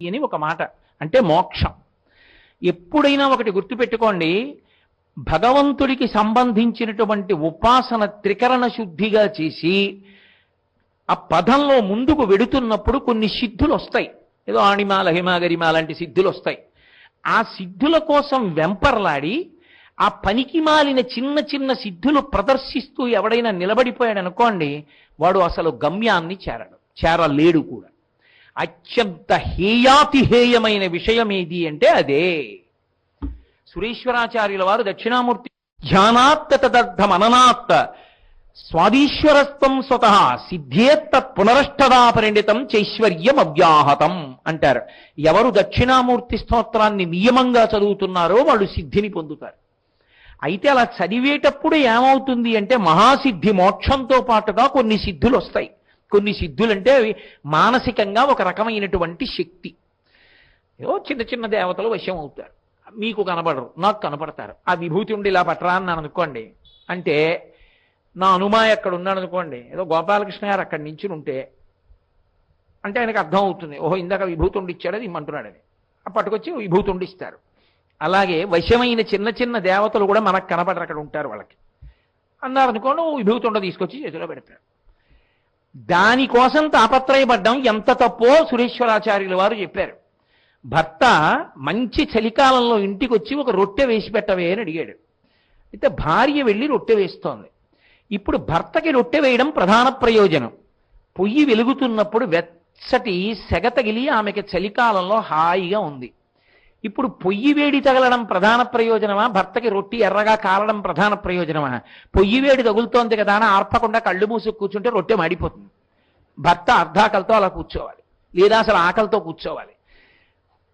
అని ఒక మాట. అంటే మోక్షం. ఎప్పుడైనా ఒకటి గుర్తుపెట్టుకోండి, భగవంతుడికి సంబంధించినటువంటి ఉపాసన త్రికరణ శుద్ధిగా చేసి ఆ పదంలో ముందుకు వెడుతున్నప్పుడు కొన్ని సిద్ధులు వస్తాయి. ఏదో ఆణిమ లహిమ గరిమ లాంటి సిద్ధులు వస్తాయి. ఆ సిద్ధుల కోసం వెంపర్లాడి ఆ పనికి మాలిన చిన్న చిన్న సిద్ధులు ప్రదర్శిస్తూ ఎవడైనా నిలబడిపోయాడు అనుకోండి, వాడు అసలు గమ్యాన్ని చేరలేడు కూడా. అత్యంత హేయాతిహేయమైన విషయం ఏది అంటే అదే. సురేశ్వరాచార్యుల వారు దక్షిణామూర్తి ధ్యానాత్ తదర్థమననాత్ స్వాదీశ్వరత్వం స్వతః సిద్ధేత్త పునరష్టదా పరిణితం చైశ్వర్యం అవ్యాహతం అంటారు. ఎవరు దక్షిణామూర్తి స్తోత్రాన్ని నియమంగా చదువుతున్నారో వాళ్ళు సిద్ధిని పొందుతారు. అయితే అలా చదివేటప్పుడు ఏమవుతుంది అంటే మహాసిద్ధి మోక్షంతో పాటుగా కొన్ని సిద్ధులు వస్తాయి. కొన్ని సిద్ధులంటే అవి మానసికంగా ఒక రకమైనటువంటి శక్తి. ఏవో చిన్న చిన్న దేవతలు వశం అవుతారు. మీకు కనబడరు, నాకు కనపడతారు. ఆ విభూతి ఉండి ఇలా పట్టరా అన్నాను అనుకోండి, అంటే నా అనుమాయ అక్కడ ఉన్నాడు అనుకోండి, ఏదో గోపాలకృష్ణ గారు అక్కడ నించుని ఉంటే అంటే ఆయనకు అర్థం అవుతుంది, ఓహో ఇందాక విభూతి ఉండి ఇచ్చాడు అది ఇమ్మంటున్నాడని. ఆ పట్టుకొచ్చి విభూతి ఉండి ఇస్తారు. అలాగే వశమైన చిన్న చిన్న దేవతలు కూడా మనకు కనపడరు, అక్కడ ఉంటారు. వాళ్ళకి అన్నారు అనుకోండి, విభూతి ఉండ తీసుకొచ్చి చేతిలో పెడతారు. దానికోసం తాపత్రయపడ్డం ఎంత తప్పో సురేశ్వరాచార్యుల వారు చెప్పారు. భర్త మంచి చలికాలంలో ఇంటికి వచ్చి ఒక రొట్టె వేసి పెట్టవే అని అడిగాడు. అయితే భార్య వెళ్ళి రొట్టె వేస్తోంది. ఇప్పుడు భర్తకి రొట్టె వేయడం ప్రధాన ప్రయోజనం. పొయ్యి వెలుగుతున్నప్పుడు వెచ్చటి సెగ తగిలి ఆమెకి చలికాలంలో హాయిగా ఉంది. ఇప్పుడు పొయ్యి వేడి తగలడం ప్రధాన ప్రయోజనమా, భర్తకి రొట్టి ఎర్రగా కాలడం ప్రధాన ప్రయోజనమా? పొయ్యి వేడి తగులుతోంది కదా అని ఆర్పకుండా కళ్ళు మూసుకు కూర్చుంటే రొట్టె మాడిపోతుంది. భర్త అర్ధాకలతో అలా కూర్చోవాలి, లేదా అసలు ఆకలితో కూర్చోవాలి.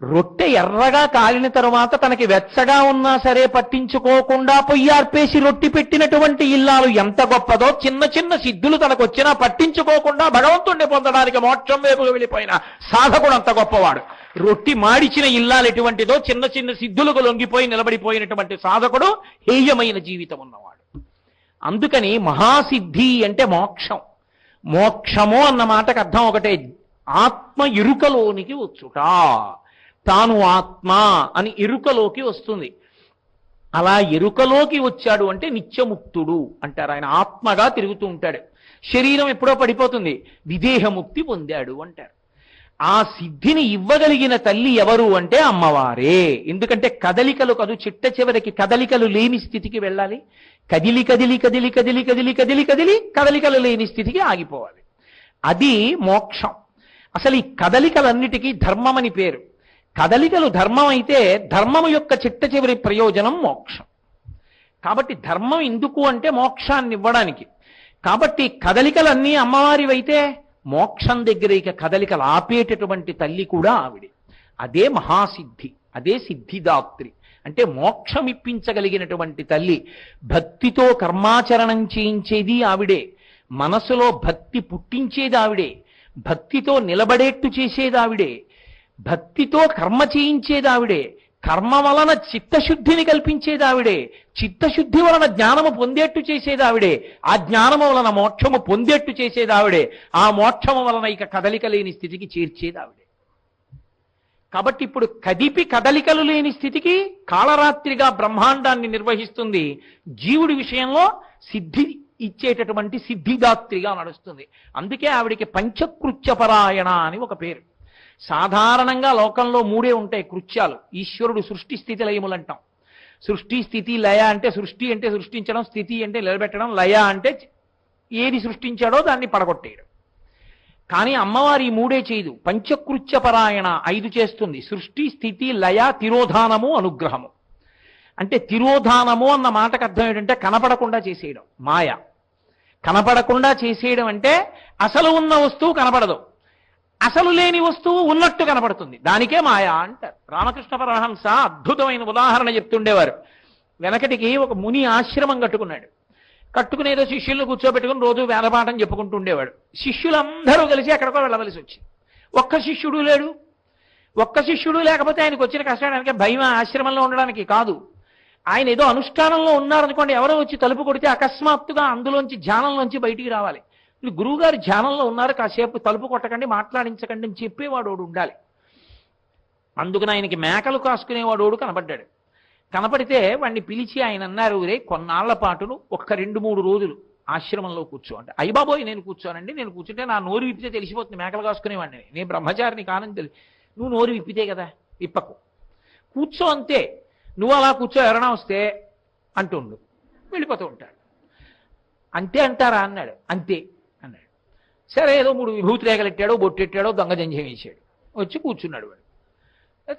రొట్టె ఎర్రగా కాలిన తరువాత తనకి వెచ్చగా ఉన్నా సరే పట్టించుకోకుండా పొయ్యి ఆర్పేసి రొట్టి పెట్టినటువంటి ఇల్లాలు ఎంత గొప్పదో, చిన్న చిన్న సిద్ధులు తనకు వచ్చినా పట్టించుకోకుండా భగవంతుణ్ణి పొందడానికి మోక్షం వైపుకు వెళ్ళిపోయిన సాధకుడు అంత గొప్పవాడు. రొట్టి మాడిచిన ఇల్లాలు ఎటువంటిదో, చిన్న చిన్న సిద్ధులకు లొంగిపోయి నిలబడిపోయినటువంటి సాధకుడు హేయమైన జీవితం ఉన్నవాడు. అందుకని మహాసిద్ధి అంటే మోక్షం. మోక్షము అన్న మాటకు అర్థం ఒకటే, ఆత్మ ఇరుకలోనికి వచ్చుట. తాను ఆత్మ అని ఎరుకలోకి వస్తుంది. అలా ఎరుకలోకి వచ్చాడు అంటే నిత్యముక్తుడు అంటారు. ఆయన ఆత్మగా తిరుగుతూ ఉంటాడు. శరీరం ఎప్పుడో పడిపోతుంది, విదేహముక్తి పొందాడు అంటారు. ఆ సిద్ధిని ఇవ్వగలిగిన తల్లి ఎవరు అంటే అమ్మవారే. ఎందుకంటే కదలికలు కాదు, చిట్ట చివరికి కదలికలు లేని స్థితికి వెళ్ళాలి. కదిలి కదిలి కదిలి కదిలి కదిలి కదిలి కదిలి కదలికలు లేని స్థితికి ఆగిపోవాలి. అది మోక్షం. అసలు ఈ కదలికలన్నిటికీ ధర్మమని పేరు. కదలికలు ధర్మం అయితే ధర్మము యొక్క చిట్ట చివరి ప్రయోజనం మోక్షం. కాబట్టి ధర్మం ఎందుకు అంటే మోక్షాన్ని ఇవ్వడానికి. కాబట్టి కదలికలన్నీ అమ్మవారివైతే మోక్షం దగ్గర ఇక కదలికలు ఆపేటటువంటి తల్లి కూడా ఆవిడే. అదే మహాసిద్ధి, అదే సిద్ధిదాత్రి. అంటే మోక్షం ఇప్పించగలిగినటువంటి తల్లి. భక్తితో కర్మాచరణం చేయించేది ఆవిడే, మనసులో భక్తి పుట్టించేది ఆవిడే, భక్తితో నిలబడేట్టు చేసేది ఆవిడే, భక్తితో కర్మ చేయించేది ఆవిడే, కర్మ వలన చిత్తశుద్ధిని కల్పించేది ఆవిడే, చిత్తశుద్ధి వలన జ్ఞానము పొందేట్టు చేసేది ఆవిడే, ఆ జ్ఞానము వలన మోక్షము పొందేట్టు చేసేది ఆవిడే, ఆ మోక్షము వలన ఇక కదలిక లేని స్థితికి చేర్చేది ఆవిడే. కాబట్టి ఇప్పుడు కదిపి కదలికలు లేని స్థితికి కాళరాత్రిగా బ్రహ్మాండాన్ని నిర్వహిస్తుంది. జీవుడి విషయంలో సిద్ధి ఇచ్చేటటువంటి సిద్ధిదాత్రిగా నడుస్తుంది. అందుకే ఆవిడికి పంచకృత్యపరాయణ అని ఒక పేరు. సాధారణంగా లోకంలో మూడే ఉంటాయి కృత్యాలు. ఈశ్వరుడు సృష్టి స్థితి లయములు అంటాం. సృష్టి స్థితి లయ అంటే సృష్టి అంటే సృష్టించడం, స్థితి అంటే నిలబెట్టడం, లయ అంటే ఏది సృష్టించాడో దాన్ని పడగొట్టేయడం. కానీ అమ్మవారి ఈ మూడే చేయదు. పంచకృత్యపరాయణ 5 చేస్తుంది. సృష్టి, స్థితి, లయ, తిరోధానము, అనుగ్రహము. అంటే తిరోధానము అన్న మాటకు అర్థం ఏంటంటే కనపడకుండా చేసేయడం, మాయ. కనపడకుండా చేసేయడం అంటే అసలు ఉన్న వస్తువు కనపడదు, అసలు లేని వస్తువు ఉన్నట్టు కనపడుతుంది, దానికే మాయా అంటారు. రామకృష్ణ పరమహంస అద్భుతమైన ఉదాహరణ చెప్తుండేవారు. వెనకటికి ఒక ముని ఆశ్రమం కట్టుకున్నాడు. కట్టుకునేదో శిష్యులను కూర్చోబెట్టుకుని రోజు వేదపాఠం చెప్పుకుంటూ ఉండేవాడు. శిష్యులందరూ కలిసి ఎక్కడికో వెళ్ళవలసి వచ్చింది. ఒక్క శిష్యుడు లేడు. ఒక్క శిష్యుడు లేకపోతే ఆయనకు వచ్చిన కష్టానికి భయం ఆశ్రమంలో ఉండడానికి కాదు. ఆయన ఏదో అనుష్ఠానంలో ఉన్నారనుకోండి, ఎవరో వచ్చి తలుపు కొడితే అకస్మాత్తుగా అందులోంచి ధ్యానంలోంచి బయటికి రావాలి. వీళ్ళు గురువుగారు ధ్యానంలో ఉన్నారు, కాసేపు తలుపు కొట్టకండి, మాట్లాడించకండి అని చెప్పేవాడు ఉండాలి. అందుకని ఆయనకి మేకలు కాసుకునేవాడోడు కనపడ్డాడు. కనపడితే వాడిని పిలిచి ఆయన అన్నారు, రే కొన్నాళ్ల పాటును ఒక్క 2-3 రోజులు ఆశ్రమంలో కూర్చో అంటే, అయ్య బాబోయ్ నేను కూర్చోనండి, నేను కూర్చుంటే నా నోరు విప్పితే తెలిసిపోతుంది మేకలు కాసుకునేవాడిని, నేను బ్రహ్మచారిని కానని తెలిసి. నువ్వు నోరు విప్పితే కదా, విప్పకు, కూర్చో అంతే, నువ్వు అలా కూర్చో, ఎవరైనా వస్తే అంటుండు, వెళ్ళిపోతూ ఉంటాడు. అంతే అంటారా అన్నాడు. అంతే అన్నాడు. సరే ఏదో 3 విభూతి రేఖలెట్టాడో బొట్టెట్టాడో దొంగ జంజం వేసాడు, వచ్చి కూర్చున్నాడు. వాడు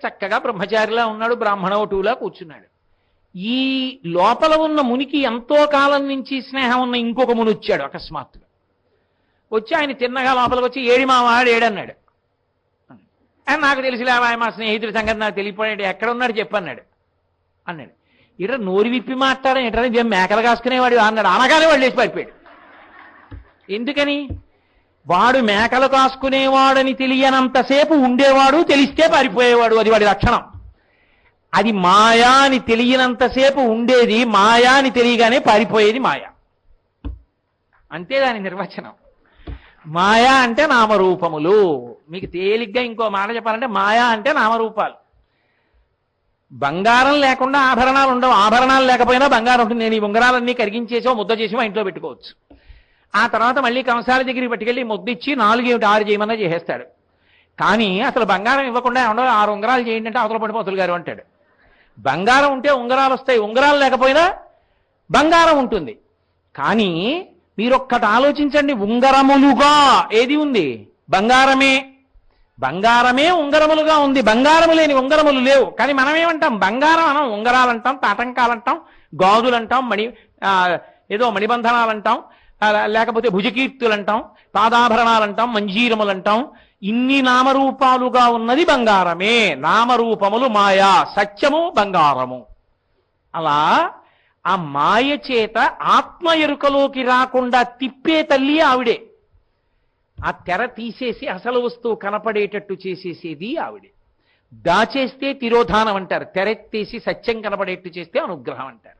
చక్కగా బ్రహ్మచారిలా ఉన్నాడు, బ్రాహ్మణవటువులా కూర్చున్నాడు. ఈ లోపల ఉన్న మునికి ఎంతో కాలం నుంచి స్నేహం ఉన్న ఇంకొక ముని వచ్చాడు అకస్మాత్తుగా. వచ్చి ఆయన తిన్నగా లోపలికి వచ్చి, ఏడి మా వాడు ఏడన్నాడు. నాకు తెలిసిలేవా మా స్నేహితుడి సంగతి నాకు తెలియపోయాడు, ఎక్కడ ఉన్నాడు చెప్పన్నాడు అన్నాడు. ఇట్లా నోరు విప్పి మాట్లాడడం ఎట్లా, మేకలు కాసుకునేవాడు అన్నాడు. అనగానే వాళ్ళు వేసి పడిపోయాడు. ఎందుకని? వాడు మేకలు కాసుకునేవాడని తెలియనంతసేపు ఉండేవాడు, తెలిస్తే పారిపోయేవాడు, అది వాడి లక్షణం. అది మాయా అని తెలియనంతసేపు ఉండేది, మాయా అని తెలియగానే పారిపోయేది మాయ. అంతే దాని నిర్వచనం. మాయా అంటే నామరూపములు. మీకు తేలిగ్గా ఇంకో మాట చెప్పాలంటే, మాయా అంటే నామరూపాలు. బంగారం లేకుండా ఆభరణాలు ఉండవు, ఆభరణాలు లేకపోయినా బంగారం ఉంటుంది. నేను ఈ ఉంగరాలన్నీ కరిగించేసో ముద్ద చేసో ఇంట్లో పెట్టుకోవచ్చు. ఆ తర్వాత మళ్ళీ కంసాల దగ్గరికి పట్టుకెళ్ళి ముద్దిచ్చి 4-6 చేయమన్నా చేసేస్తాడు. కానీ అసలు బంగారం ఇవ్వకుండా ఏమన్నా 6 ఉంగరాలు చేయండి అంటే అవతల పడిపోతులు గారు అంటాడు. బంగారం ఉంటే ఉంగరాలు వస్తాయి, ఉంగరాలు లేకపోయినా బంగారం ఉంటుంది. కానీ మీరొక్కటి ఆలోచించండి, ఉంగరములుగా ఏది ఉంది? బంగారమే. బంగారమే ఉంగరములుగా ఉంది, బంగారము లేని ఉంగరములు లేవు. కానీ మనం ఏమంటాం? బంగారం అనం, ఉంగరాలు అంటాం, తాటంకాలు అంటాం, గాజులు అంటాం, ఏదో మణిబంధనాలు అంటాం, లేకపోతే భుజకీర్తులు అంటాం, పాదాభరణాలు అంటాం, మంజీరములు అంటాం. ఇన్ని నామరూపాలుగా ఉన్నది బంగారమే. నామరూపములు మాయా, సత్యము బంగారము. అలా ఆ మాయ చేత ఆత్మ ఎరుకలోకి రాకుండా తిప్పే తల్లి ఆవిడే. ఆ తెర తీసేసి అసలు వస్తువు కనపడేటట్టు చేసేసేది ఆవిడే. దాచేస్తే తిరోధానం అంటారు, తెరెత్తేసి సత్యం కనపడేట్టు చేస్తే అనుగ్రహం అంటారు.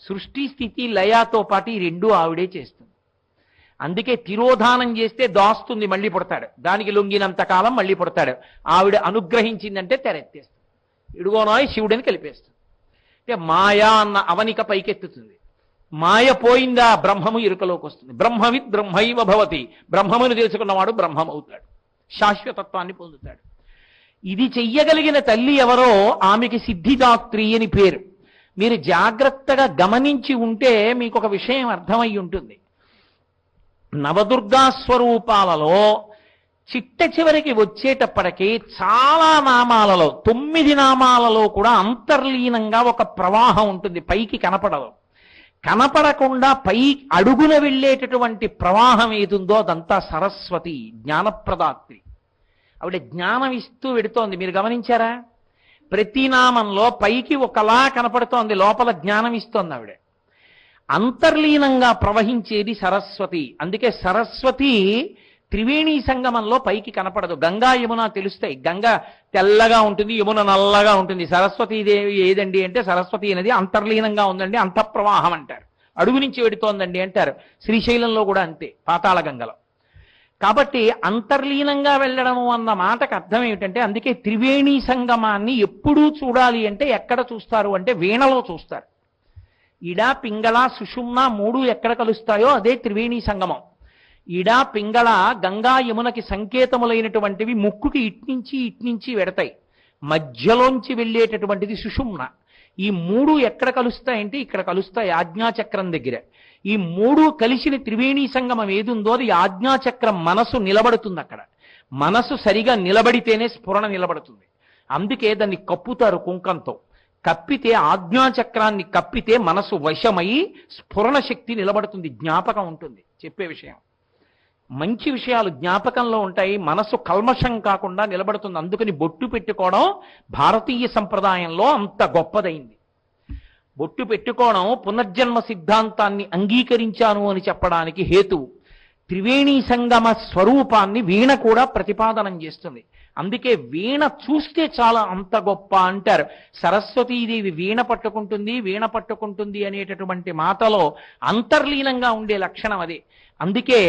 సృష్టి స్థితి లయాతో పాటు ఈ 2 ఆవిడే చేస్తుంది. అందుకే తిరోధానం చేస్తే దాస్తుంది, మళ్ళీ పుడతాడు, దానికి లొంగినంత కాలం మళ్ళీ పుడతాడు. ఆవిడ అనుగ్రహించిందంటే తెరెత్తేస్తుంది, ఇడుగోనాయ్ శివుడని కలిపేస్తుంది. అంటే మాయా అన్న అవనిక పైకెత్తుతుంది. మాయ పోయిందా బ్రహ్మము ఎరుకలోకి వస్తుంది. బ్రహ్మవిద్ బ్రహ్మైవ భవతి, బ్రహ్మమును తెలుసుకున్నవాడు బ్రహ్మమవుతాడు, శాశ్వతత్వాన్ని పొందుతాడు. ఇది చెయ్యగలిగిన తల్లి ఎవరో ఆమెకి సిద్ధిదాత్రి అని పేరు. మీరు జాగ్రత్తగా గమనించి ఉంటే మీకు ఒక విషయం అర్థమై ఉంటుంది. నవదుర్గా స్వరూపాలలో చిట్ట చివరికి వచ్చేటప్పటికీ చాలా నామాలలో 9 నామాలలో కూడా అంతర్లీనంగా ఒక ప్రవాహం ఉంటుంది, పైకి కనపడదు. కనపడకుండా పై అడుగున వెళ్ళేటటువంటి ప్రవాహం ఏదుందో అదంతా సరస్వతి, జ్ఞానప్రదాత్రి. ఆవిడ జ్ఞానం ఇస్తూ పెడుతోంది. మీరు గమనించారా? ప్రతి నామంలో పైకి ఒకలా కనపడుతోంది, లోపల జ్ఞానం ఇస్తోంది ఆవిడ. అంతర్లీనంగా ప్రవహించేది సరస్వతి. అందుకే సరస్వతి త్రివేణీ సంగమంలో పైకి కనపడదు. గంగా యమున తెలుస్తాయి, గంగా తెల్లగా ఉంటుంది, యమున నల్లగా ఉంటుంది. సరస్వతీదేవి ఏదండి అంటే, సరస్వతి అనేది అంతర్లీనంగా ఉందండి, అంతఃప్రవాహం అంటారు. అడుగు నుంచి వెడుతోందండి అంటారు. శ్రీశైలంలో కూడా అంతే, పాతాళ గంగలో. కాబట్టి అంతర్లీనంగా వెళ్ళడము అన్న మాటకు అర్థం ఏమిటంటే, అందుకే త్రివేణీ సంగమాన్ని ఎప్పుడూ చూడాలి అంటే ఎక్కడ చూస్తారు అంటే వీణలో చూస్తారు. ఇడా పింగళ సుషుమ్న 3 ఎక్కడ కలుస్తాయో అదే త్రివేణీ సంగమం. ఇడా పింగళ గంగా యమునకి సంకేతములైనటువంటివి ముక్కుకి ఇట్నుంచి వెడతాయి. మధ్యలోంచి వెళ్ళేటటువంటిది సుషుమ్న. ఈ 3 ఎక్కడ కలుస్తాయంటే ఇక్కడ కలుస్తాయి, ఆజ్ఞాచక్రం దగ్గర. ఈ 3 కలిసిన త్రివేణీ సంగమం ఏదుందో అది ఆజ్ఞాచక్రం. మనసు నిలబడుతుంది అక్కడ. మనసు సరిగా నిలబడితేనే స్ఫురణ నిలబడుతుంది. అందుకే దాన్ని కప్పుతారు కుంకంతో. కప్పితే, ఆజ్ఞాచక్రాన్ని కప్పితే మనసు వశమై స్ఫురణ శక్తి నిలబడుతుంది, జ్ఞాపకం ఉంటుంది. చెప్పే విషయం, మంచి విషయాలు జ్ఞాపకంలో ఉంటాయి, మనసు కల్మషం కాకుండా నిలబడుతుంది. అందుకని బొట్టు పెట్టుకోవడం భారతీయ సంప్రదాయంలో అంత గొప్పదైంది. బొట్టు పెట్టుకోవడం పునర్జన్మ సిద్ధాంతాన్ని అంగీకరించాను అని చెప్పడానికి హేతువు. త్రివేణీ సంగమ స్వరూపాన్ని వీణ కూడా ప్రతిపాదనం చేస్తుంది. అందుకే వీణ చూస్తే చాలా అంత గొప్ప అంటారు. సరస్వతీదేవి వీణ పట్టుకుంటుంది అనేటటువంటి మాటలో అంతర్లీనంగా ఉండే లక్షణం అదే. అందుకే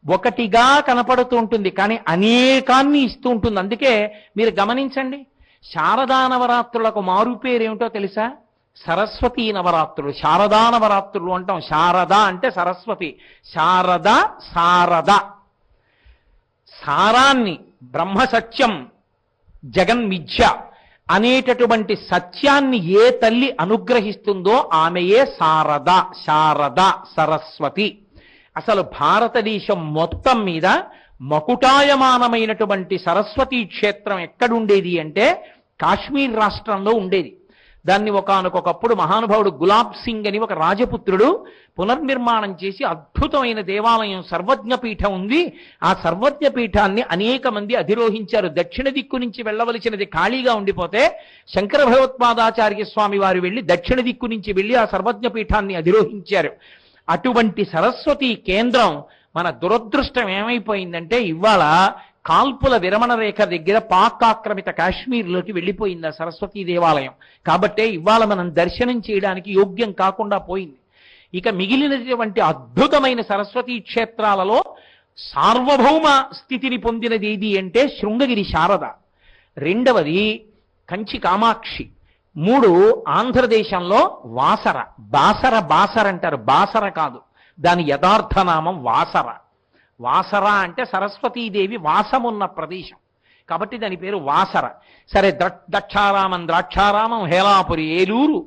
ఒకటిగా కనపడుతూ ఉంటుంది, కానీ అనేకాన్ని ఇస్తూ ఉంటుంది. అందుకే మీరు గమనించండి, శారదా నవరాత్రులకు మారుపేరేమిటో తెలుసా? సరస్వతీ నవరాత్రులు. శారదా నవరాత్రులు అంటాం. శారద అంటే సరస్వతి. శారద శారద. సారాన్ని బ్రహ్మ సత్యం జగన్మిథ్య అనేటటువంటి సత్యాన్ని ఏ తల్లి అనుగ్రహిస్తుందో ఆమెయే శారద. శారద సరస్వతి. అసలు భారతదేశం మొత్తం మీద మకుటాయమానమైనటువంటి సరస్వతీ క్షేత్రం ఎక్కడుండేది అంటే కాశ్మీర్ రాష్ట్రంలో ఉండేది. దాన్ని ఒకానొకప్పుడు మహానుభావుడు గులాబ్ సింగ్ అని ఒక రాజపుత్రుడు పునర్నిర్మాణం చేసి అద్భుతమైన దేవాలయం సర్వజ్ఞపీఠం ఉంది. ఆ సర్వజ్ఞపీఠాన్ని అనేక మంది అధిరోహించారు. దక్షిణ దిక్కు నుంచి వెళ్ళవలసినది ఖాళీగా ఉండిపోతే శంకర భగవత్పాదాచార్య స్వామి వారు వెళ్ళి దక్షిణ దిక్కు నుంచి వెళ్ళి ఆ సర్వజ్ఞపీఠాన్ని అధిరోహించారు. అటువంటి సరస్వతి కేంద్రం మన దురదృష్టం ఏమైపోయిందంటే ఇవాళ కాల్పుల విరమణ రేఖ దగ్గర పాక్ ఆక్రమిత కాశ్మీర్లోకి వెళ్ళిపోయింది ఆ సరస్వతీ దేవాలయం. కాబట్టే ఇవాళ మనం దర్శనం చేయడానికి యోగ్యం కాకుండా పోయింది. ఇక మిగిలినటువంటి అద్భుతమైన సరస్వతీ క్షేత్రాలలో సార్వభౌమ స్థితిని పొందినది ఏది అంటే శృంగగిరి శారద, రెండవది కంచి కామాక్షి, మూడు ఆంధ్రదేశంలో వాసర. బాసర అంటారు, బాసర కాదు, దాని యథార్థ నామం వాసర. వాసర అంటే సరస్వతీదేవి వాసమున్న ప్రదేశం కాబట్టి దాని పేరు వాసర. సరే, దక్షారామం ద్రాక్షారామం, హేలాపురి ఏలూరు,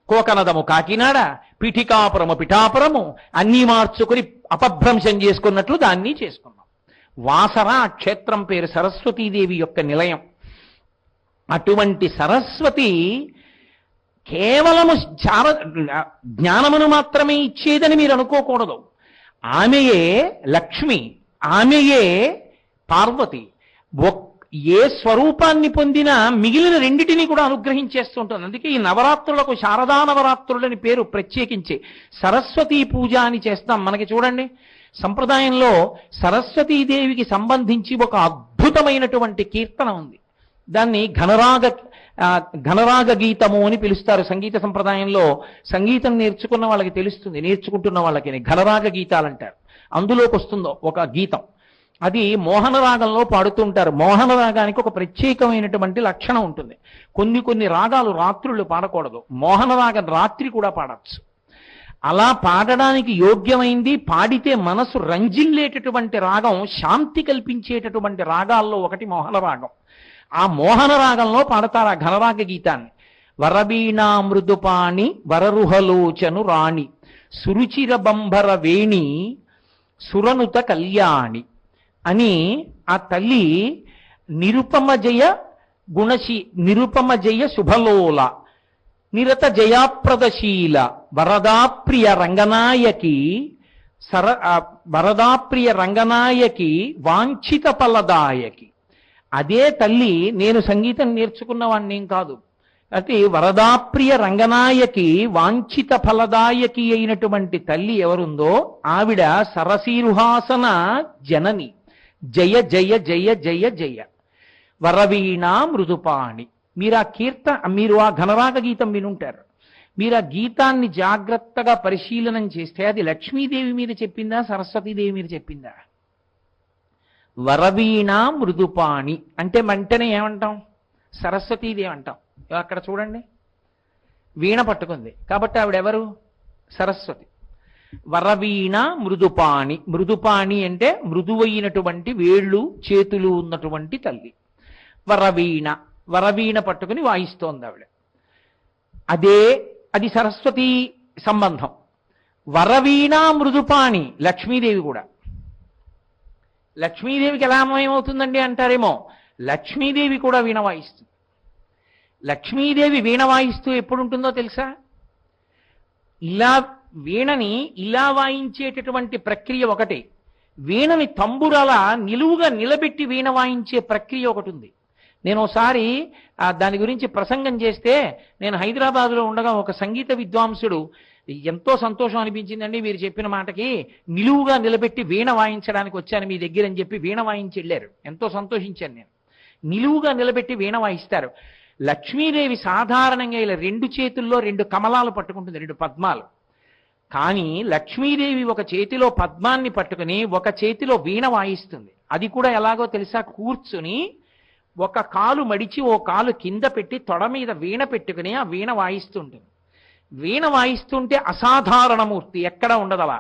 కోకనదము కాకినాడ, పిఠికాపురము పిఠాపురము అన్నీ మార్చుకుని అపభ్రంశం చేసుకున్నట్లు దాన్ని చేసుకున్నాం. వాసర క్షేత్రం పేరు, సరస్వతీదేవి యొక్క నిలయం. అటువంటి సరస్వతి కేవలము జ్ఞానమును మాత్రమే ఇచ్చేదని మీరు అనుకోకూడదు. ఆమెయే లక్ష్మి, ఆమెయే పార్వతి. ఏ స్వరూపాన్ని పొందినా మిగిలిన రెండిటినీ కూడా అనుగ్రహించేస్తుంటుంది. అందుకే ఈ నవరాత్రులకు శారదా నవరాత్రులని పేరు. ప్రత్యేకించి సరస్వతీ పూజ అని చేస్తాం. మనకి చూడండి, సంప్రదాయంలో సరస్వతీదేవికి సంబంధించి ఒక అద్భుతమైనటువంటి కీర్తన ఉంది. దాన్ని ఘనరాగ గీతము అని పిలుస్తారు. సంగీత సంప్రదాయంలో సంగీతం నేర్చుకున్న వాళ్ళకి తెలుస్తుంది, నేర్చుకుంటున్న వాళ్ళకి ఘనరాగ గీతాలంటారు. అందులోకి వస్తుందో ఒక గీతం, అది మోహన రాగంలో పాడుతుంటారు. మోహన రాగానికి ఒక ప్రత్యేకమైనటువంటి లక్షణం ఉంటుంది. కొన్ని రాగాలు రాత్రులు పాడకూడదు, మోహన రాగం రాత్రి కూడా పాడచ్చు. అలా పాడడానికి యోగ్యమైంది, పాడితే మనసు రంజిల్లేటటువంటి రాగం, శాంతి కల్పించేటటువంటి రాగాల్లో ఒకటి మోహన రాగం. ఆ మోహన రాగంలో పాడతారు ఆ ఘనరాగ గీతాన్ని. వరవీణా మృదుపాణి వరరుహలోచను రాణి సురుచిర బంభర వేణి సురనుత కళ్యాణి అని ఆ తల్లి నిరుపమ జయ శుభలోల నిరత జయాప్రదశీల వరదాప్రియ రంగనాయకి వాంఛిత ఫలదాయకి. అదే తల్లి, నేను సంగీతం నేర్చుకున్న వాణ్ణేం కాదు, అయితే వరదాప్రియ రంగనాయకి వాంఛిత ఫలదాయకి అయినటువంటి తల్లి ఎవరుందో ఆవిడ సరసీరుహాసన జనని. జయ జయ జయ జయ జయ వరవీణా మృదుపాణి. మీరు ఆ ఘనరాగ గీతం వినుంటారు. మీరు ఆ గీతాన్ని జాగ్రత్తగా పరిశీలనం చేస్తే అది లక్ష్మీదేవి మీద చెప్పిందా, సరస్వతీదేవి మీద చెప్పిందా? వరవీణ మృదుపాణి అంటే వెంటనే ఏమంటాం? సరస్వతీదేవి అంటాం. అక్కడ చూడండి, వీణ పట్టుకుంది కాబట్టి ఆవిడెవరు? సరస్వతి. వరవీణ మృదుపాణి. మృదుపాణి అంటే మృదువైనటువంటి వేళ్ళు చేతులు ఉన్నటువంటి తల్లి. వరవీణ పట్టుకుని వాయిస్తోంది ఆవిడ. అది సరస్వతీ సంబంధం. వరవీణ మృదుపాణి లక్ష్మీదేవి కూడా. లక్ష్మీదేవికి ఎలా ఏమవుతుందండి అంటారేమో, లక్ష్మీదేవి కూడా వీణ వాయిస్తుంది. లక్ష్మీదేవి వీణ వాయిస్తూ ఎప్పుడుంటుందో తెలుసా? వీణని ఇలా వాయించేటటువంటి ప్రక్రియ ఒకటి, వీణని తంబురలా నిలువుగా నిలబెట్టి వీణ వాయించే ప్రక్రియ ఒకటి ఉంది. నేను ఒకసారి దాని గురించి ప్రసంగం చేస్తే, నేను హైదరాబాద్లో ఉండగా ఒక సంగీత విద్వాంసుడు, ఎంతో సంతోషం అనిపించిందండి మీరు చెప్పిన మాటకి, నిలువుగా నిలబెట్టి వీణ వాయించడానికి వచ్చాను మీ దగ్గర అని చెప్పి వీణ వాయించి వెళ్ళారు. ఎంతో సంతోషించాను నేను. నిలువుగా నిలబెట్టి వీణ వాయిస్తారు. లక్ష్మీదేవి సాధారణంగా ఇలా రెండు చేతుల్లో రెండు కమలాలు పట్టుకుంటుంది, రెండు పద్మాలు. కానీ లక్ష్మీదేవి ఒక చేతిలో పద్మాన్ని పట్టుకుని ఒక చేతిలో వీణ వాయిస్తుంది. అది కూడా ఎలాగో తెలుసా? కూర్చుని ఒక కాలు మడిచి ఓ కాలు కింద పెట్టి తొడ మీద వీణ పెట్టుకుని ఆ వీణ వాయిస్తుంటుంది. వీణ వాయిస్తుంటే అసాధారణ మూర్తి ఎక్కడ ఉండదు అలా.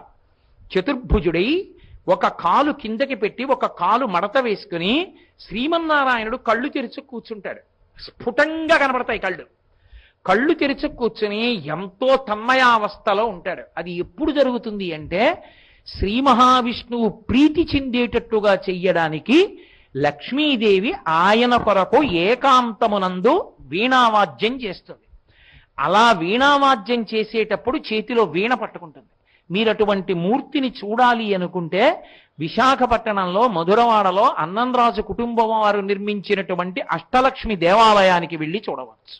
చతుర్భుజుడై ఒక కాలు కిందకి పెట్టి ఒక కాలు మడత వేసుకుని శ్రీమన్నారాయణుడు కళ్ళు తెరిచి కూర్చుంటాడు. స్ఫుటంగా కనబడతాయి కళ్ళు. కళ్ళు తెరిచి కూర్చుని ఎంతో తన్మయావస్థలో ఉంటాడు. అది ఎప్పుడు జరుగుతుంది అంటే శ్రీ మహావిష్ణువు ప్రీతి చెందేటట్టుగా చెయ్యడానికి లక్ష్మీదేవి ఆయన కొరకు ఏకాంతమునందు వీణావాద్యం చేస్తుంది. అలా వీణావాద్యం చేసేటప్పుడు చేతిలో వీణ పట్టుకుంటుంది. మీరు అటువంటి మూర్తిని చూడాలి అనుకుంటే విశాఖపట్టణంలో మధురవాడలో అన్నంరాజు కుటుంబం వారు నిర్మించినటువంటి అష్టలక్ష్మి దేవాలయానికి వెళ్ళి చూడవచ్చు.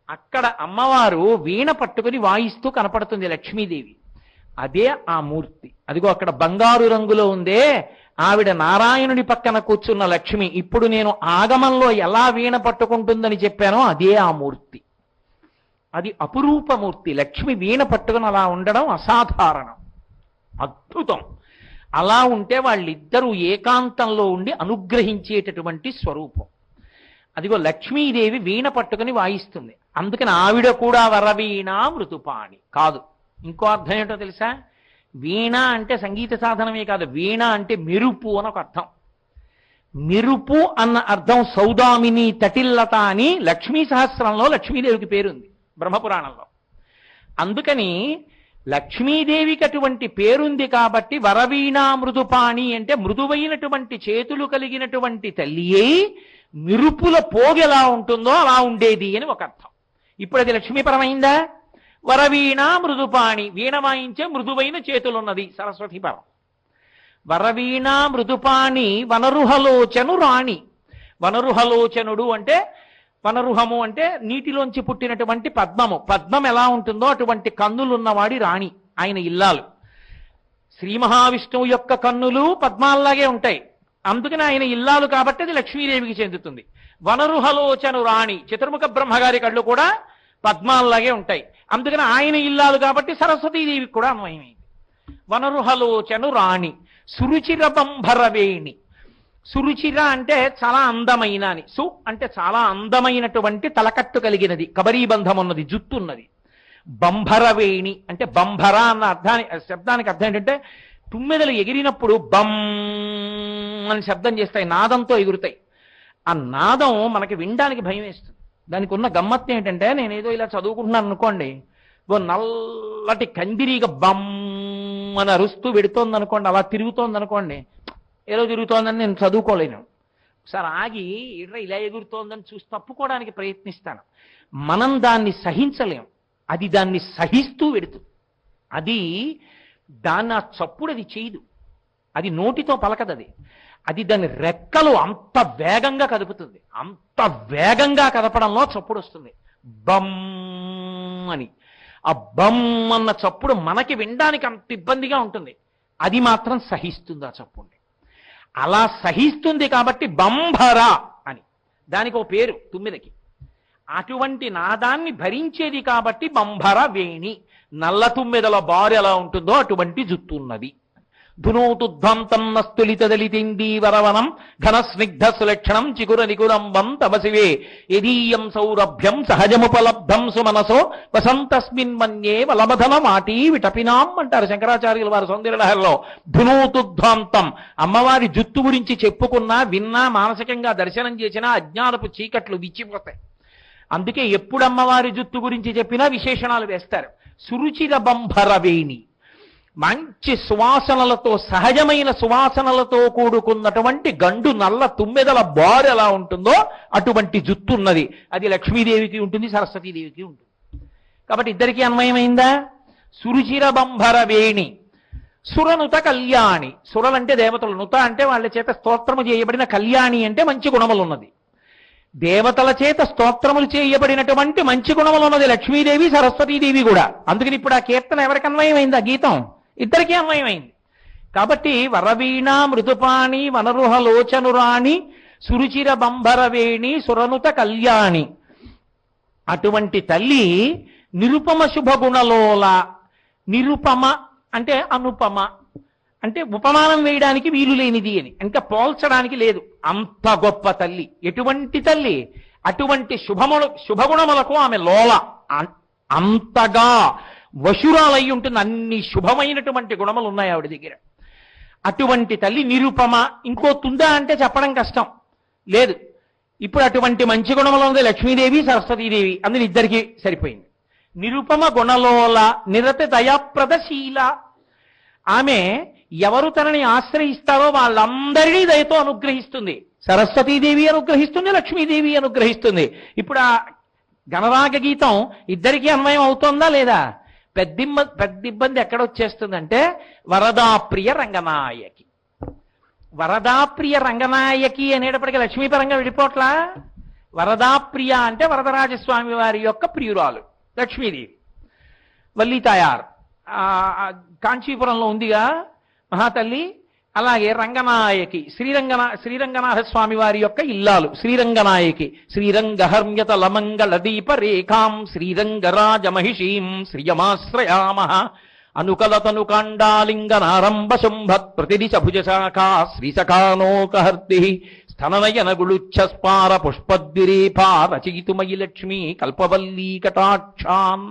అక్కడ అమ్మవారు వీణ పట్టుకుని వాయిస్తూ కనపడుతుంది లక్ష్మీదేవి. అదే ఆ మూర్తి. అదిగో అక్కడ బంగారు రంగులో ఉందే ఆవిడ నారాయణుడి పక్కన కూర్చున్న లక్ష్మి. ఇప్పుడు నేను ఆగమంలో ఎలా వీణ పట్టుకుంటుందని చెప్పానో అదే ఆ మూర్తి. అది అపురూపమూర్తి. లక్ష్మి వీణ పట్టుకుని అలా ఉండడం అసాధారణం, అద్భుతం. అలా ఉంటే వాళ్ళిద్దరూ ఏకాంతంలో ఉండి అనుగ్రహించేటటువంటి స్వరూపం. అదిగో లక్ష్మీదేవి వీణ పట్టుకుని వాయిస్తుంది. అందుకని ఆవిడ కూడా వరవీణ మృదుపాణి కాదు. ఇంకో అర్థం ఏంటో తెలుసా? వీణ అంటే సంగీత సాధనమే కాదు, వీణ అంటే మెరుపు అని ఒక అర్థం. మెరుపు అన్న అర్థం సౌదామిని తటిల్లత అని లక్ష్మీ సహస్రంలో లక్ష్మీదేవికి పేరుంది బ్రహ్మపురాణంలో. అందుకని లక్ష్మీదేవికి అటువంటి పేరుంది కాబట్టి వరవీణా మృదుపాణి అంటే మృదువైనటువంటి చేతులు కలిగినటువంటి తల్లి అయి మెరుపుల పోగెలా ఉంటుందో అలా ఉండేది అని ఒక అర్థం. ఇప్పుడు అది లక్ష్మీపరమైందా? వరవీణా మృదుపాణి, వీణ వాయించే మృదువైన చేతులున్నది సరస్వతి పరం. వరవీణా మృదుపాణి వనరుహలోచను రాణి. వనరుహలోచనుడు అంటే వనరుహము అంటే నీటిలోంచి పుట్టినటువంటి పద్మము. పద్మం ఎలా ఉంటుందో అటువంటి కన్నులున్నవాడి రాణి, ఆయన ఇల్లాలు. శ్రీ మహావిష్ణువు యొక్క కన్నులు పద్మాల్లాగే ఉంటాయి. అందుకని ఆయన ఇల్లాలు కాబట్టి అది లక్ష్మీదేవికి చెందుతుంది. వనరుహలోచను రాణి, చతుర్ముఖ బ్రహ్మగారి కళ్ళు కూడా పద్మాల్లాగే ఉంటాయి. అందుకని ఆయన ఇల్లాలు కాబట్టి సరస్వతీదేవికి కూడా అన్వయమైంది. వనరుహలోచను రాణి సురుచిర బంభరవేణి. సురుచిర అంటే చాలా అందమైన అని, సు అంటే చాలా అందమైనటువంటి తలకట్టు కలిగినది, కబరీబంధం ఉన్నది, జుట్టు ఉన్నది. బంభరవేణి అంటే బంభర అన్న శబ్దానికి అర్థం ఏంటంటే తుమ్మెదలు ఎగిరినప్పుడు బం అని శబ్దం చేస్తాయి, నాదంతో ఎగురుతాయి. ఆ నాదం మనకి వినడానికి భయం వేస్తుంది. దానికి ఉన్న గమ్మత్తు ఏంటంటే నేనేదో ఇలా చదువుకుంటున్నాను అనుకోండి, ఓ నల్లటి కందిరీగ బమ్ అని అరుస్తూ పెడుతోంది అనుకోండి, అలా తిరుగుతోంది అనుకోండి, ఏదో తిరుగుతోందని నేను చదువుకోలేను. ఒకసారి ఆగి ఇలా ఎగురుతోందని చూసి తప్పుకోవడానికి ప్రయత్నిస్తాను. మనం దాన్ని సహించలేం, అది దాన్ని సహిస్తూ పెడుతుంది. అది దాన్ని ఆ చప్పుడు అది చేయదు, అది నోటితో పలకదు. అది దాని రెక్కలు అంత వేగంగా కదుపుతుంది. అంత వేగంగా కదపడంలో చప్పుడు వస్తుంది బమ్ అని. ఆ బమ్ అన్న చప్పుడు మనకి వినడానికి అంత ఇబ్బందిగా ఉంటుంది, అది మాత్రం సహిస్తుంది ఆ చప్పుడిని. అలా సహిస్తుంది కాబట్టి బంభర అని దానికి ఒక పేరు తుమ్మిదకి. అటువంటి నాదాన్ని భరించేది కాబట్టి బంభర వేణి. నల్ల తుమ్మెదల బారు ఎలా ఉంటుందో అటువంటి జుత్తు ఉన్నది. ధునోతుధ్వంతం నస్తులితదలితిందీవరవనం ఘనస్నిగ్ధ సులక్షణం చిగుర నికురంబం తమసివే యదీయం సౌరభ్యం సహజముపలబ్ధం సుమనసో వసంతస్మిన్ మన్యే వలమధన మాటీ విటపినాం అంటారు శంకరాచార్యుల వారు సౌందర్యలహరిలో. ధునోతుధ్వాంతం, అమ్మవారి జుత్తు గురించి చెప్పుకున్నా విన్నా మానసికంగా దర్శనం చేసినా అజ్ఞానపు చీకట్లు విచ్చిపోతాయి. అందుకే ఎప్పుడు అమ్మవారి జుత్తు గురించి చెప్పినా విశేషణాలు వేస్తారు. సురుచిర బంభరవేణి, మంచి సువాసనలతో సహజమైన సువాసనలతో కూడుకున్నటువంటి గండు నల్ల తుమ్మెదల బారు ఎలా ఉంటుందో అటువంటి జుత్తు ఉన్నది. అది లక్ష్మీదేవికి ఉంటుంది, సరస్వతీదేవికి ఉంటుంది. కాబట్టి ఇద్దరికీ అన్వయమైందా? సురుచిర బంభరవేణి సురనుత కళ్యాణి. సురలంటే దేవతలు, నుత అంటే వాళ్ళ చేత స్తోత్రము చేయబడిన, కళ్యాణి అంటే మంచి గుణములు ఉన్నది. దేవతల చేత స్తోత్రములు చేయబడినటువంటి మంచి గుణములు ఉన్నది లక్ష్మీదేవి, సరస్వతీదేవి కూడా. అందుకని ఇప్పుడు ఆ కీర్తన ఎవరికి అన్వయమైంది? ఆ గీతం ఇద్దరికీ అన్వయమైంది. కాబట్టి వరవీణా మృదుపాణి వనరుహలోచనురాణి సురుచిర బంభరవేణి సురనుత కళ్యాణి. అటువంటి తల్లి నిరుపమ శుభగుణలోల. నిరుపమ అంటే అనుపమ, అంటే ఉపమానం వేయడానికి వీలు లేనిది అని, ఇంకా పోల్చడానికి లేదు. అంత గొప్ప తల్లి. ఎటువంటి తల్లి? అటువంటి శుభగుణములకు ఆమె లోల. అంతగా వశురాలై ఉంటుంది. అన్ని శుభమైనటువంటి గుణములు ఉన్నాయి ఆవిడ దగ్గర. అటువంటి తల్లి నిరుపమ. ఇంకోతుందా అంటే చెప్పడం కష్టం. లేదు. ఇప్పుడు అటువంటి మంచి గుణములు ఉంది లక్ష్మీదేవి, సరస్వతీదేవి. అందులో ఇద్దరికి సరిపోయింది. నిరుపమ గుణలోల నిరత దయాప్రదశీల. ఆమె ఎవరు తనని ఆశ్రయిస్తారో వాళ్ళందరినీ దయతో అనుగ్రహిస్తుంది. సరస్వతీదేవి అనుగ్రహిస్తుంది, లక్ష్మీదేవి అనుగ్రహిస్తుంది. ఇప్పుడు ఆ గణరాగ గీతం ఇద్దరికీ అన్వయం అవుతోందా లేదా? పెద్ద ఇబ్బంది ఎక్కడొచ్చేస్తుందంటే వరదాప్రియ రంగనాయకి. వరదాప్రియ రంగనాయకి అనేటప్పటికీ లక్ష్మీపరంగా విడిపోట్లా. వరదాప్రియ అంటే వరదరాజస్వామి వారి యొక్క ప్రియురాలు లక్ష్మీదేవి. వల్లీతాయార్ కాంచీపురంలో ఉందిగా మహాతల్లి. అలాగే రంగనాయకి శ్రీరంగనాథ స్వామి వారి యొక్క ఇల్లాలు శ్రీరంగనాయకి. శ్రీరంగహర్మ్యత లమంగళ దీప రేఖాం శ్రీరంగరాజ మహిషీం శ్రియమాశ్రయామ. అనుకలతనుకాండాలింగనారంభ శుంభత్ ప్రతిదిశ భుజశాఖా శ్రీసఖానోకహర్తి స్తననయన గుళుచ్ఛస్పార పుష్పద్విరేఫా రచయితుమయి లక్ష్మీ కల్పవల్లీ కటాక్షాన్.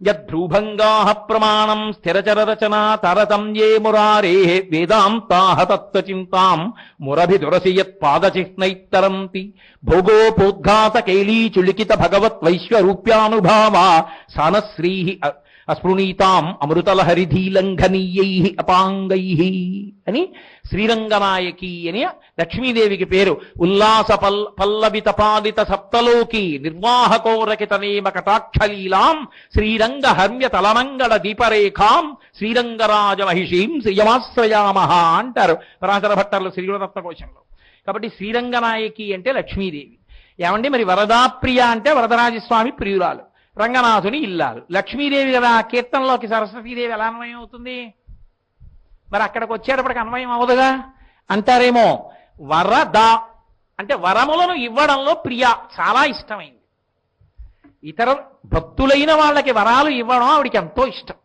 యద్భ్రూభంగాః ప్రమాణం స్థిరచరరచనా తరతమ్యే మురారే వేదాంతాః తత్వచింతాం మురభిదురసి యత్పాదచిహ్నైత్తరంతి. భోగోపోద్ఘాత కేళీచులికిత భగవత్వైశ్వరూప్యానుభావా సానశ్రీః అస్పృణీతాం అమృతలహరిధీలంఘనీయై అపాంగై అని శ్రీరంగనాయకి అని లక్ష్మీదేవికి పేరు. ఉల్లాస పల్లవిత పాలిత సప్తలోకి నిర్వాహకోరకిత నేమ కటాక్షలీలాం శ్రీరంగ హర్మ్య తలమంగళ దీపరేఖాం శ్రీరంగరాజ మహిషీం శ్రియమాశ్రయామహ అంటారు పరాశర భట్టర్లు శ్రీగుణరత్న కోశంలో. కాబట్టి శ్రీరంగనాయకి అంటే లక్ష్మీదేవి. ఏమండి మరి వరదాప్రియ అంటే వరదరాజస్వామి ప్రియురాలు, రంగనాథుని ఇల్లాలు. లక్ష్మీదేవి కదా. కీర్తనలోకి సరస్వతీదేవి ఎలా అన్వయం అవుతుంది? మరి అక్కడికి వచ్చేటప్పటికి అన్వయం అవదుగా అంటారేమో. వరద అంటే వరములను ఇవ్వడంలో ప్రియ, చాలా ఇష్టమైంది. ఇతర భక్తులైన వాళ్ళకి వరాలు ఇవ్వడం ఆవిడికి ఎంతో ఇష్టం.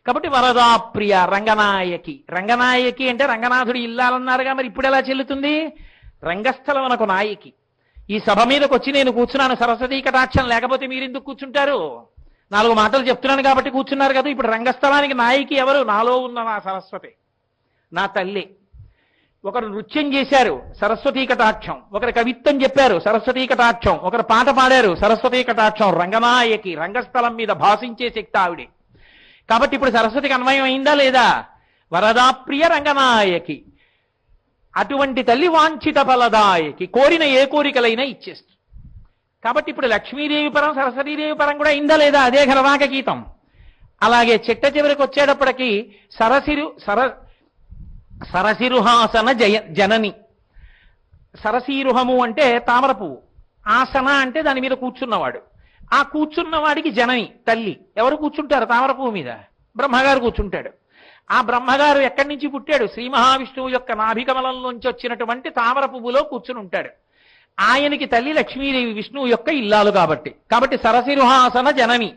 కాబట్టి వరదాప్రియ రంగనాయకి. రంగనాయకి అంటే రంగనాథుడి ఇల్లాలన్నారుగా, మరి ఇప్పుడు ఎలా చెల్లుతుంది? రంగస్థలమునకు నాయకి. ఈ సభ మీదకి వచ్చి నేను కూర్చున్నాను, సరస్వతీ కటాక్షం లేకపోతే మీరు ఎందుకు కూర్చుంటారు? 4 మాటలు చెప్తున్నాను కాబట్టి కూర్చున్నారు కదా. ఇప్పుడు రంగస్థలానికి నాయకి ఎవరు? నాలో ఉన్న నా సరస్వతి, నా తల్లి. ఒకరు నృత్యం చేశారు, సరస్వతీ కటాక్షం. ఒకరు కవిత్వం చెప్పారు, సరస్వతీ కటాక్షం. ఒకరు పాట పాడారు, సరస్వతీ కటాక్షం. రంగనాయకి, రంగస్థలం మీద భాషించే శక్తి ఆవిడే. కాబట్టి ఇప్పుడు సరస్వతికి అన్వయం అయిందా లేదా? వరదాప్రియ రంగనాయకి. అటువంటి తల్లి వాంఛిత ఫలదాయకి, కోరిన ఏ కోరికలైనా ఇచ్చేస్తుంది. కాబట్టి ఇప్పుడు లక్ష్మీదేవి పరం సరస్వతీదేవి పరం కూడా అయిందా లేదా? అదే ఘనరాగ గీతం. అలాగే చిట్ట చివరికి వచ్చేటప్పటికి సరసిరుహాసన జనని. సరసీరుహము అంటే తామర పువ్వు, ఆసన అంటే దాని మీద కూర్చున్నవాడు. ఆ కూర్చున్నవాడికి జనని తల్లి. ఎవరు కూర్చుంటారు తామర పువ్వు మీద? బ్రహ్మగారు కూర్చుంటాడు. ఆ బ్రహ్మగారు ఎక్కడి నుంచి పుట్టాడు? శ్రీ మహావిష్ణువు యొక్క నాభికమలంలోంచి వచ్చినటువంటి తామర పువ్వులో కూర్చుని ఉంటాడు. ఆయనకి తల్లి లక్ష్మీదేవి, విష్ణువు యొక్క ఇల్లాలు కాబట్టి సరసిరుహాసన జనని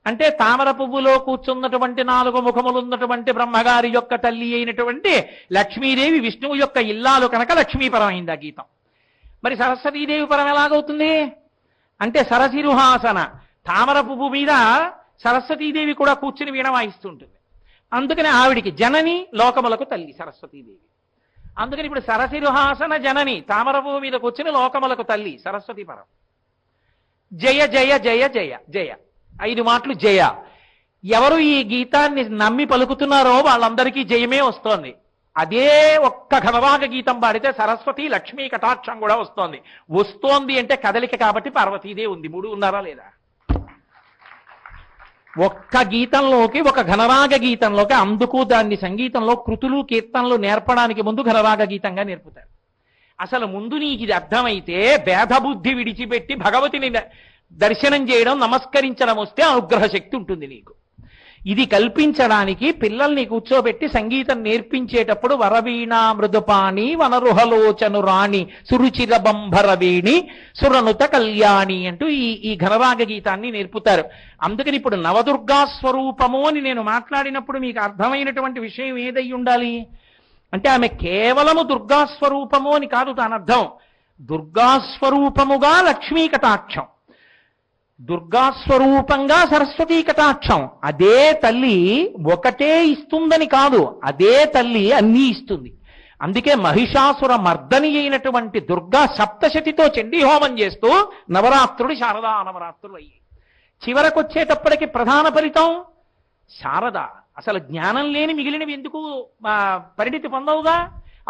అంటే తామర పువ్వులో కూర్చున్నటువంటి 4 ముఖములున్నటువంటి బ్రహ్మగారి యొక్క తల్లి అయినటువంటి లక్ష్మీదేవి విష్ణువు యొక్క ఇల్లాలు కనుక లక్ష్మీపరం అయింది ఆ గీతం. మరి సరస్వతీదేవి పరం ఎలాగవుతుంది అంటే సరసిరుహాసన, తామర పువ్వు మీద సరస్వతీదేవి కూడా కూర్చుని వీణ వాయిస్తుంటుంది. అందుకని ఆవిడికి జనని, లోకములకు తల్లి సరస్వతీదేవి. అందుకని ఇప్పుడు సరసిరుహాసన జనని, తామర పువ్వు మీద కూర్చుని లోకములకు తల్లి సరస్వతీ పరం. జయ జయ జయ జయ జయ 5 మాటలు జయ. ఎవరు ఈ గీతాన్ని నమ్మి పలుకుతున్నారో వాళ్ళందరికీ జయమే వస్తోంది. అదే ఒక్క ఘనరాగ గీతం పాడితే సరస్వతి లక్ష్మీ కటాక్షం కూడా వస్తోంది అంటే కదలిక కాబట్టి పార్వతీదేవి ఉంది. 3 ఉన్నారా లేదా? ఒక్క గీతంలోకి, ఒక ఘనరాగ గీతంలోకి. అందుకు దాన్ని సంగీతంలో కృతులు కీర్తనలు నేర్పడానికి ముందు ఘనరాగ గీతంగా నేర్పుతారు. అసలు ముందు నీకు ఇది అర్థమైతే భేదబుద్ధి విడిచిపెట్టి భగవతిని దర్శనం చేయడం, నమస్కరించడం వస్తే అనుగ్రహ శక్తి ఉంటుంది నీకు. ఇది కల్పించడానికి పిల్లల్ని కూర్చోబెట్టి సంగీతం నేర్పించేటప్పుడు వరవీణా మృదుపాణి వనరుహలోచను రాణి సురుచిర బంభరవేణి సురనుత కళ్యాణి అంటూ ఈ ఘనరాగ గీతాన్ని నేర్పుతారు. అందుకని ఇప్పుడు నవదుర్గా స్వరూపము అని నేను మాట్లాడినప్పుడు మీకు అర్థమైనటువంటి విషయం ఏదై ఉండాలి అంటే ఆమె కేవలము దుర్గాస్వరూపము అని కాదు దాని అర్థం. దుర్గాస్వరూపముగా లక్ష్మీ కటాక్షం, దుర్గాస్వరూపంగా సరస్వతీ కటాక్షం. అదే తల్లి ఒకటే ఇస్తుందని కాదు, అదే తల్లి అన్నీ ఇస్తుంది. అందుకే మహిషాసుర మర్దని అయినటువంటి దుర్గా సప్తశతితో చండీ హోమం చేస్తూ నవరాత్రుడు శారదా నవరాత్రులు అయ్యి చివరకొచ్చేటప్పటికి ప్రధాన ఫలితం శారద. అసలు జ్ఞానం లేని మిగిలినవి ఎందుకు పరిణితి పొందవుగా.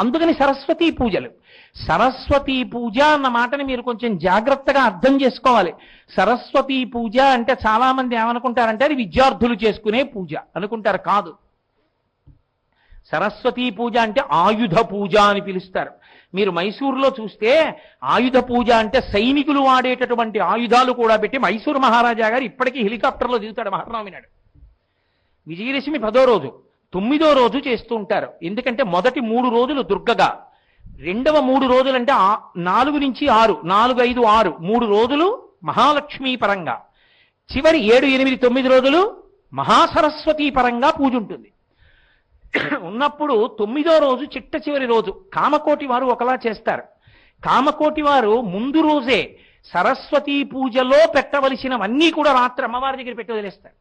అందుకని సరస్వతీ పూజలు. సరస్వతీ పూజ అన్న మాటని మీరు కొంచెం జాగ్రత్తగా అర్థం చేసుకోవాలి. సరస్వతీ పూజ అంటే చాలా మంది ఏమనుకుంటారంటే అది విద్యార్థులు చేసుకునే పూజ అనుకుంటారు. కాదు, సరస్వతీ పూజ అంటే ఆయుధ పూజ అని పిలుస్తారు. మీరు మైసూరులో చూస్తే ఆయుధ పూజ అంటే సైనికులు వాడేటటువంటి ఆయుధాలు కూడా పెట్టి మైసూరు మహారాజా గారు ఇప్పటికీ హెలికాప్టర్లో దిగుతాడు మహారామి నాడు. విజయదశమి 10వ రోజు, 9వ రోజు చేస్తూ ఉంటారు. ఎందుకంటే మొదటి 3 రోజులు దుర్గగా, రెండవ 3 రోజులంటే 4 నుంచి 6, 4, 5, 6 3 రోజులు మహాలక్ష్మీ పరంగా, చివరి 7, 8, 9 రోజులు మహాసరస్వతీ పరంగా పూజ ఉంటుంది. ఉన్నప్పుడు 9వ రోజు చిట్ట చివరి రోజు కామకోటి వారు ఒకలా చేస్తారు. కామకోటి వారు ముందు రోజే సరస్వతీ పూజలో పెట్టవలసినవన్నీ కూడా రాత్రి అమ్మవారి దగ్గర పెట్టి వదిలేస్తారు.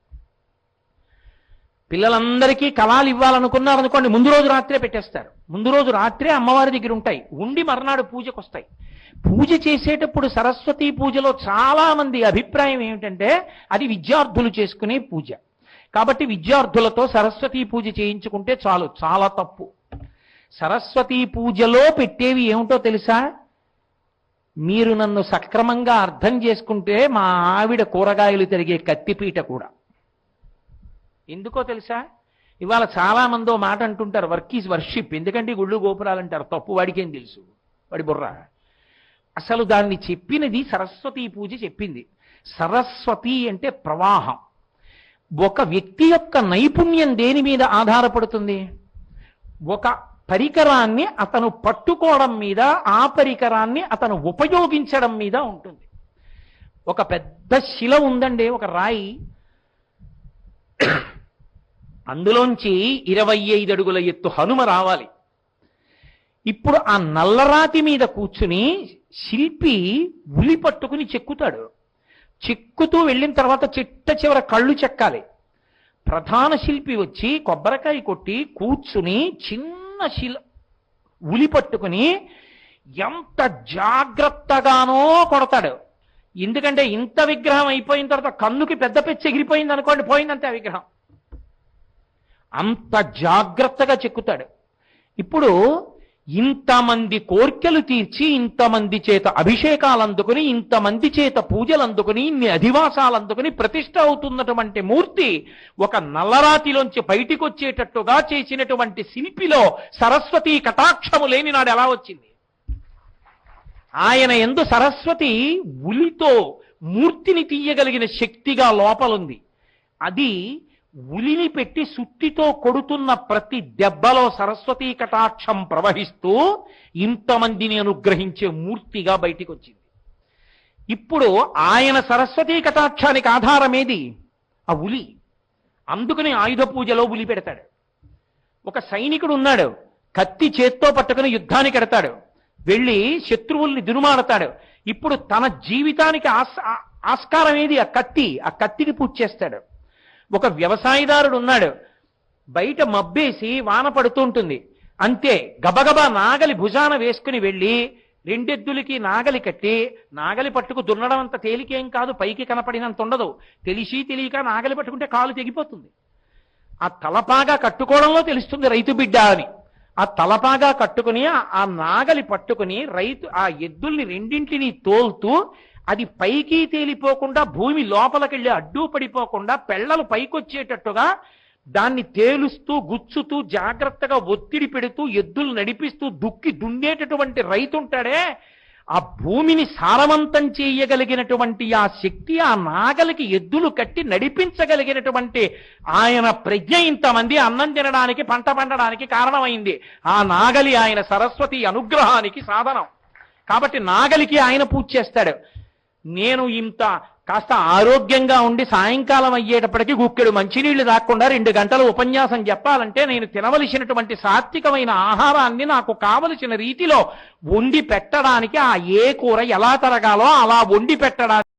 పిల్లలందరికీ కళాలు ఇవ్వాలనుకున్నారనుకోండి, ముందు రోజు రాత్రే పెట్టేస్తారు. ముందు రోజు రాత్రే అమ్మవారి దగ్గర ఉంటాయి, ఉండి మర్నాడు పూజకు వస్తాయి. పూజ చేసేటప్పుడు సరస్వతీ పూజలో చాలా మంది అభిప్రాయం ఏమిటంటే అది విద్యార్థులు చేసుకునే పూజ కాబట్టి విద్యార్థులతో సరస్వతీ పూజ చేయించుకుంటే చాలు. చాలా తప్పు. సరస్వతీ పూజలో పెట్టేవి ఏమిటో తెలుసా? మీరు నన్ను సక్రమంగా అర్థం చేసుకుంటే మా ఆవిడ కూరగాయలు తిరిగే కత్తిపీట కూడా. ఎందుకో తెలుసా? ఇవాళ చాలా మందో మాట అంటుంటారు, వర్క్ ఈజ్ వర్షిప్. ఎందుకంటే గుళ్ళు గోపురాలు అంటారు. తప్పు, వాడికేం తెలుసు, వాడి బుర్ర. అసలు దాన్ని చెప్పినది సరస్వతీ పూజ చెప్పింది. సరస్వతి అంటే ప్రవాహం. ఒక వ్యక్తి యొక్క నైపుణ్యం దేని మీద ఆధారపడుతుంది? ఒక పరికరాన్ని అతను పట్టుకోవడం మీద, ఆ పరికరాన్ని అతను ఉపయోగించడం మీద ఉంటుంది. ఒక పెద్ద శిల ఉందండి, ఒక రాయి, అందులోంచి 25 అడుగుల ఎత్తు హనుమ రావాలి. ఇప్పుడు ఆ నల్లరాతి మీద కూర్చుని శిల్పి ఉలి పట్టుకుని చెక్కుతాడు. చెక్కుతూ వెళ్ళిన తర్వాత చిట్ట చివర కళ్ళు చెక్కాలి. ప్రధాన శిల్పి వచ్చి కొబ్బరికాయ కొట్టి కూర్చుని చిన్న ఉలి పట్టుకుని ఎంత జాగ్రత్తగానో కొడతాడు. ఎందుకంటే ఇంత విగ్రహం అయిపోయిన తర్వాత కన్నుకి పెద్ద పెచ్చి ఎగిరిపోయింది అనుకోండి, పోయిందంతే ఆ విగ్రహం. అంత జాగ్రత్తగా చెక్కుతాడు. ఇప్పుడు ఇంతమంది కోర్కెలు తీర్చి, ఇంతమంది చేత అభిషేకాలు అందుకుని, ఇంతమంది చేత పూజలు అందుకుని, ఇన్ని అధివాసాలు అందుకుని ప్రతిష్ఠ అవుతున్నటువంటి మూర్తి ఒక నల్లరాతిలోంచి బయటికి వచ్చేటట్టుగా చేసినటువంటి శిల్పిలో సరస్వతి కటాక్షము లేని నాడు ఎలా వచ్చింది? ఆయన యందు సరస్వతి ఉలితో మూర్తిని తీయగలిగిన శక్తిగా లోపలుంది. అది ఉలిని పెట్టి సుత్తితో కొడుతున్న ప్రతి దెబ్బలో సరస్వతీ కటాక్షం ప్రవహిస్తూ ఇంతమందిని అనుగ్రహించే మూర్తిగా బయటికి వచ్చింది. ఇప్పుడు ఆయన సరస్వతీ కటాక్షానికి ఆధారమేది? ఆ ఉలి. అందుకని ఆయుధ పూజలో ఉలి పెడతాడు. ఒక సైనికుడు ఉన్నాడు, కత్తి చేత్తో పట్టుకుని యుద్ధానికి ఎడతాడు, వెళ్ళి శత్రువుల్ని దురుమాడతాడు. ఇప్పుడు తన జీవితానికి ఆస్కారం ఏది? ఆ కత్తి. ఆ కత్తికి పూజ చేస్తాడు. ఒక వ్యవసాయదారుడు ఉన్నాడు, బయట మబ్బేసి వాన పడుతుంటుంది, అంతే గబగబా నాగలి భుజాన వేసుకుని వెళ్ళి 2 ఎద్దులకి నాగలి కట్టి, నాగలి పట్టుకు దున్నడం అంత తేలికేం కాదు, పైకి కనపడినంత ఉండదు. తెలిసి తెలియక నాగలి పట్టుకుంటే కాలు తెగిపోతుంది. ఆ తలపాగా కట్టుకోవడంలో తెలుస్తుంది రైతు బిడ్డ అని. ఆ తలపాగా కట్టుకుని ఆ నాగలి పట్టుకుని రైతు ఆ ఎద్దుల్ని రెండింటినీ తోలుతూ అది పైకి తేలిపోకుండా భూమి లోపలికెళ్ళి అడ్డు పడిపోకుండా పెళ్లలు పైకొచ్చేటట్టుగా దాన్ని తేలుస్తూ గుచ్చుతూ జాగ్రత్తగా ఒత్తిడి పెడుతూ ఎద్దులు నడిపిస్తూ దుక్కి దున్నేటటువంటి రైతు ఉంటాడే, ఆ భూమిని సారవంతం చేయగలిగినటువంటి ఆ శక్తి ఆ నాగలికి ఎద్దులు కట్టి నడిపించగలిగినటువంటి ఆయన ప్రజ్ఞ ఇంతమంది అన్నం తినడానికి పంట పండడానికి కారణమైంది. ఆ నాగలి ఆయన సరస్వతి అనుగ్రహానికి సాధనం కాబట్టి నాగలికి ఆయన పూజ చేస్తాడు. నేను ఇంత కాస్త ఆరోగ్యంగా ఉండి సాయంకాలం అయ్యేటప్పటికీ గుక్కెడు మంచినీళ్లు తాకుండా 2 గంటలు ఉపన్యాసం చెప్పాలంటే నేను తినవలసినటువంటి సాత్వికమైన ఆహారాన్ని నాకు కావలసిన రీతిలో వండి పెట్టడానికి ఆ ఏ కూర ఎలా తరగాలో అలా వండి పెట్టడానికి